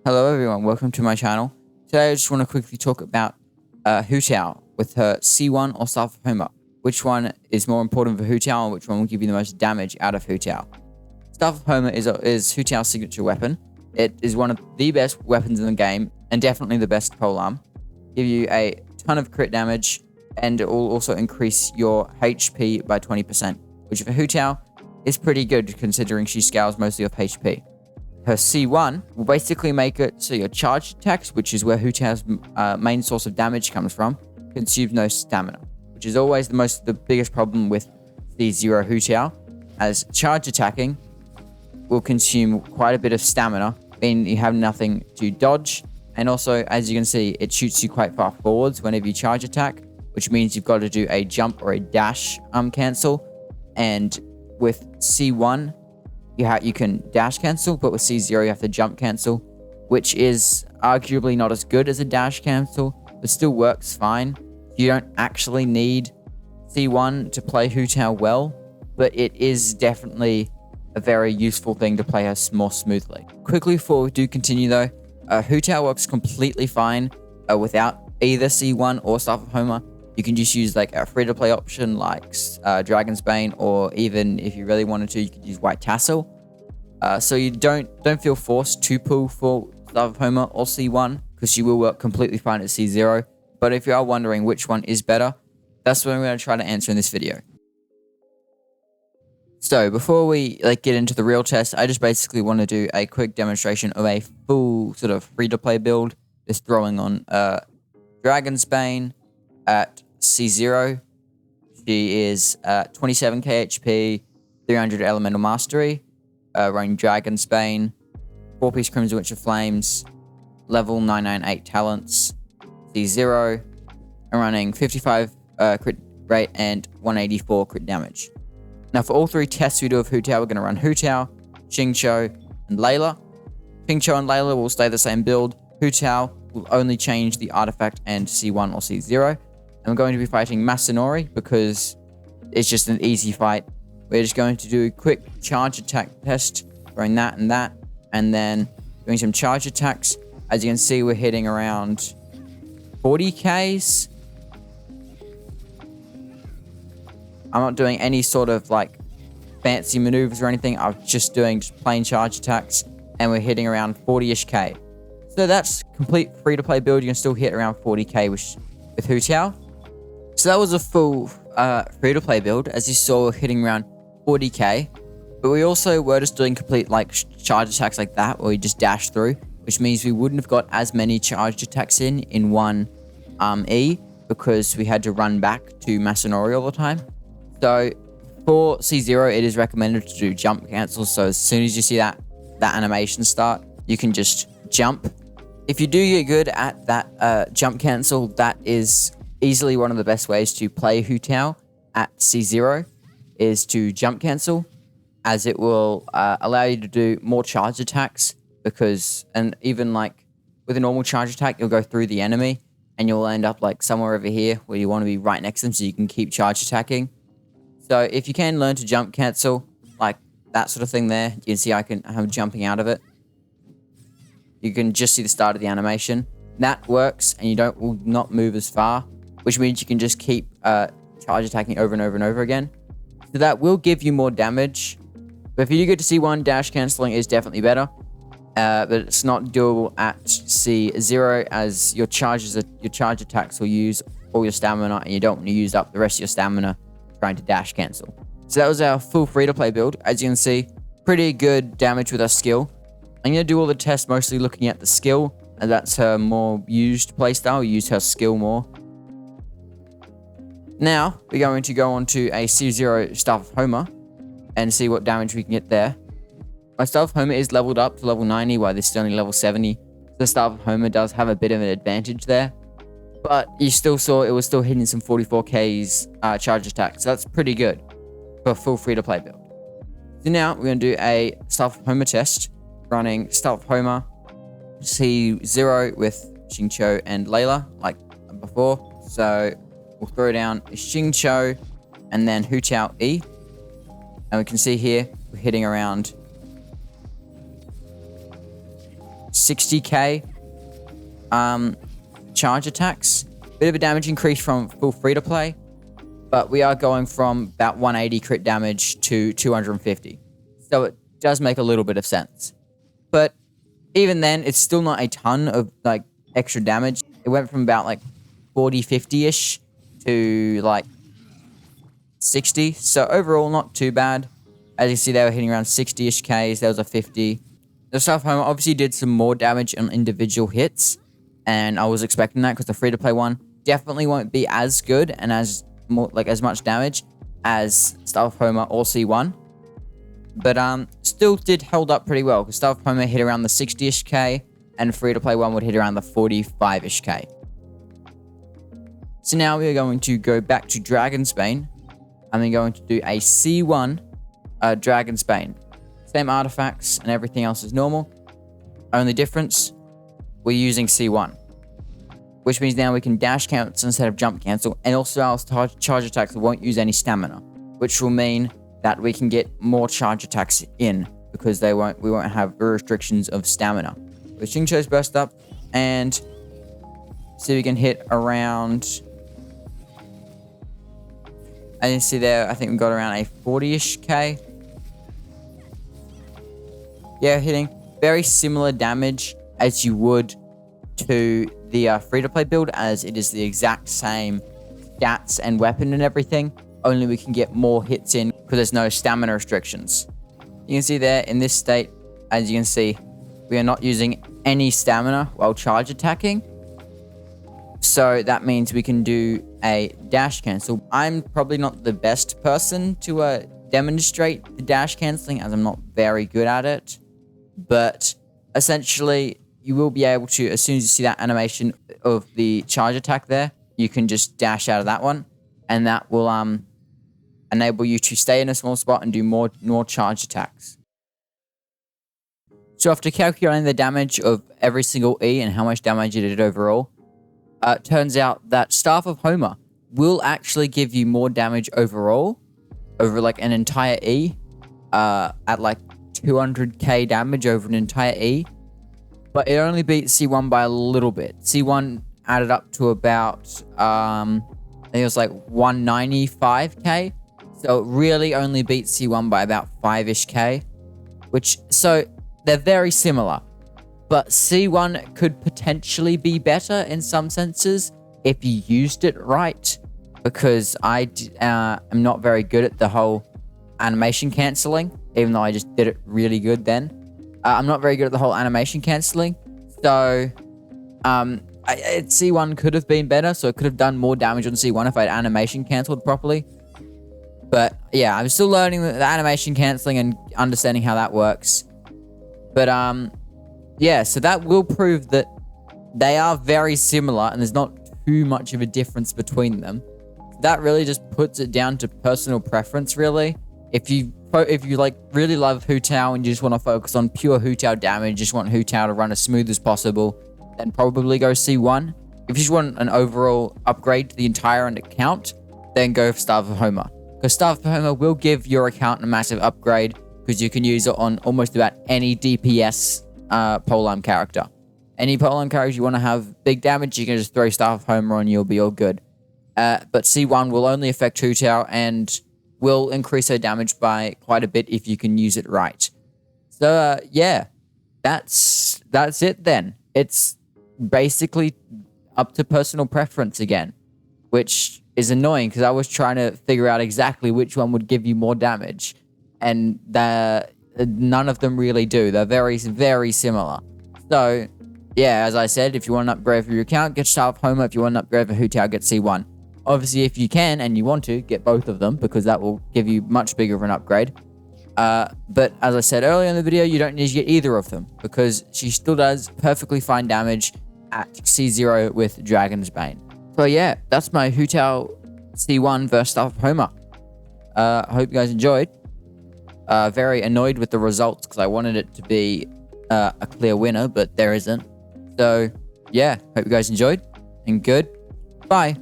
Hello everyone, welcome to my channel. Today I just want to quickly talk about Hu Tao with her C1 or Staff of Homa. Which one is more important for Hu Tao and which one will give you the most damage out of Hu Tao? Staff of Homa is Hu Tao's signature weapon. It is one of the best weapons in the game and definitely the best polearm. Give you a ton of crit damage and it will also increase your HP by 20%, which for Hu Tao is pretty good considering she scales mostly off HP. Her C1 will basically make it so your charge attacks, which is where Hu Tao's main source of damage comes from, consumes no stamina, which is always the biggest problem with C0 Hu Tao, as charge attacking will consume quite a bit of stamina, meaning you have nothing to dodge, and also, as you can see, it shoots you quite far forwards whenever you charge attack, which means you've got to do a jump or a dash cancel, and with C1, you can dash cancel, but with C0 you have to jump cancel, which is arguably not as good as a dash cancel, but still works fine. You don't actually need C1 to play Hu Tao well, but it is definitely a very useful thing to play her more smoothly. Quickly before we do continue though, Hu Tao works completely fine without either C1 or Staff of Homa. You can just use like a free-to-play option like Dragon's Bane, or even if you really wanted to, you could use White Tassel. So you don't feel forced to pull for Staff of Homa or C1, because she will work completely fine at C0. But if you are wondering which one is better, that's what I'm going to try to answer in this video. So before we get into the real test, I just basically want to do a quick demonstration of a full sort of free-to-play build, just throwing on Dragon's Bane at C0. She is 27k HP, 300 Elemental Mastery, running Dragon's Bane, 4-piece Crimson Witch of Flames, level 998 talents, C0, and running 55 crit rate and 184 crit damage. Now for all three tests we do of Hu Tao, we're going to run Hu Tao, Xingqiu, and Layla. Xingqiu and Layla will stay the same build. Hu Tao will only change the artifact and C1 or C0. And we're going to be fighting Masanori because it's just an easy fight. We're just going to do a quick charge attack test, throwing that, and then doing some charge attacks. As you can see, we're hitting around 40Ks. I'm not doing any sort of fancy maneuvers or anything. I'm just doing plain charge attacks, and we're hitting around 40-ish K. So that's complete free-to-play build. You can still hit around 40K with Hu Tao. So that was a full free-to-play build. As you saw, we're hitting around 40k, but we also were just doing complete charge attacks like that, where we just dash through, which means we wouldn't have got as many charged attacks in one E, because we had to run back to Masanori all the time. So for C0, it is recommended to do jump cancel. So as soon as you see that animation start, you can just jump. If you do get good at that jump cancel, that is easily one of the best ways to play Hu Tao at C0, is to jump cancel, as it will allow you to do more charge attacks, and even with a normal charge attack, you'll go through the enemy and you'll end up somewhere over here where you want to be right next to them so you can keep charge attacking. So if you can learn to jump cancel, that sort of thing there, you can see I'm jumping out of it. You can just see the start of the animation. That works, and you will not move as far, which means you can just keep charge attacking over and over and over again. So that will give you more damage. But if you do get to C1, dash cancelling is definitely better. But it's not doable at C0, as your charge attacks will use all your stamina, and you don't want to use up the rest of your stamina trying to dash cancel. So that was our full free-to-play build. As you can see, pretty good damage with our skill. I'm going to do all the tests mostly looking at the skill, and that's her more used playstyle. Use her skill more. Now, we're going to go on to a C0 Staff of Homa and see what damage we can get there. My Staff of Homa is leveled up to level 90, while this is only level 70. The Staff of Homa does have a bit of an advantage there. But you still saw it was still hitting some 44K's charge attack. So that's pretty good for a full free-to-play build. So now, we're going to do a Staff of Homa test, running Staff of Homa C0 with Xingqiu and Layla, like before. So we'll throw down Xingqiu and then Hu Tao E. And we can see here, we're hitting around 60k charge attacks. Bit of a damage increase from full free-to-play, but we are going from about 180 crit damage to 250. So it does make a little bit of sense. But even then, it's still not a ton of like extra damage. It went from about like 40, 50-ish to like 60. So overall, not too bad. As you see, they were hitting around 60-ish Ks. There was a 50. The Staff of Homa obviously did some more damage on individual hits, and I was expecting that because the free-to-play one definitely won't be as good and as much damage as Staff of Homa or C1. But still did held up pretty well because Staff of Homa hit around the 60-ish K, and free-to-play one would hit around the 45-ish K. So now we are going to go back to Dragonsbane, and we're going to do a C1 Dragonsbane. Same artifacts and everything else is normal. Only difference, we're using C1. Which means now we can dash cancel instead of jump cancel, and also our charge attacks won't use any stamina. Which will mean that we can get more charge attacks in, because we won't have restrictions of stamina. We're Ching Cho's burst up, and see we can hit around, I didn't see there, I think we got around a 40-ish K. Yeah, hitting very similar damage as you would to the free-to-play build, as it is the exact same stats and weapon and everything, only we can get more hits in because there's no stamina restrictions. You can see there in this state, as you can see, we are not using any stamina while charge attacking. So that means we can do a dash cancel. I'm probably not the best person to demonstrate the dash canceling, as I'm not very good at it. But essentially, you will be able to, as soon as you see that animation of the charge attack there, you can just dash out of that one, and that will enable you to stay in a small spot and do more charge attacks. So after calculating the damage of every single E and how much damage it did overall, it turns out that Staff of Homa will actually give you more damage overall, over like an entire E, at like 200k damage over an entire E. But it only beat C1 by a little bit. C1 added up to about, I think it was like 195k. So it really only beat C1 by about 5-ish K. So they're very similar. But C1 could potentially be better in some senses if you used it right. Because I am not very good at the whole animation cancelling, even though I just did it really good then. I'm not very good at the whole animation cancelling. So C1 could have been better. So it could have done more damage on C1 if I had animation cancelled properly. But yeah, I'm still learning the animation cancelling and understanding how that works. But yeah, so that will prove that they are very similar and there's not too much of a difference between them. That really just puts it down to personal preference, really. If you like really love Hu Tao and you just want to focus on pure Hu Tao damage, just want Hu Tao to run as smooth as possible, then probably go C1. If you just want an overall upgrade to the entire account, then go for Staff of Homa. Because Staff of Homa will give your account a massive upgrade, because you can use it on almost about any DPS polearm character. Any polearm character you want to have big damage, you can just throw Staff of Homa on, you'll be all good. But C1 will only affect Hu Tao and will increase her damage by quite a bit if you can use it right. So yeah, that's it then. It's basically up to personal preference again, which is annoying because I was trying to figure out exactly which one would give you more damage, and none of them really do. They're very, very similar. So yeah, as I said, if you want an upgrade for your account, get Staff of Homa. If you want an upgrade for Hu Tao, get C1. Obviously, if you can and you want to, get both of them, because that will give you much bigger of an upgrade. But as I said earlier in the video, you don't need to get either of them, because she still does perfectly fine damage at C0 with Dragonsbane. So yeah, that's my Hu Tao C1 versus Staff of Homa. I hope you guys enjoyed. Very annoyed with the results, because I wanted it to be a clear winner, but there isn't. So yeah, hope you guys enjoyed, and good. Bye.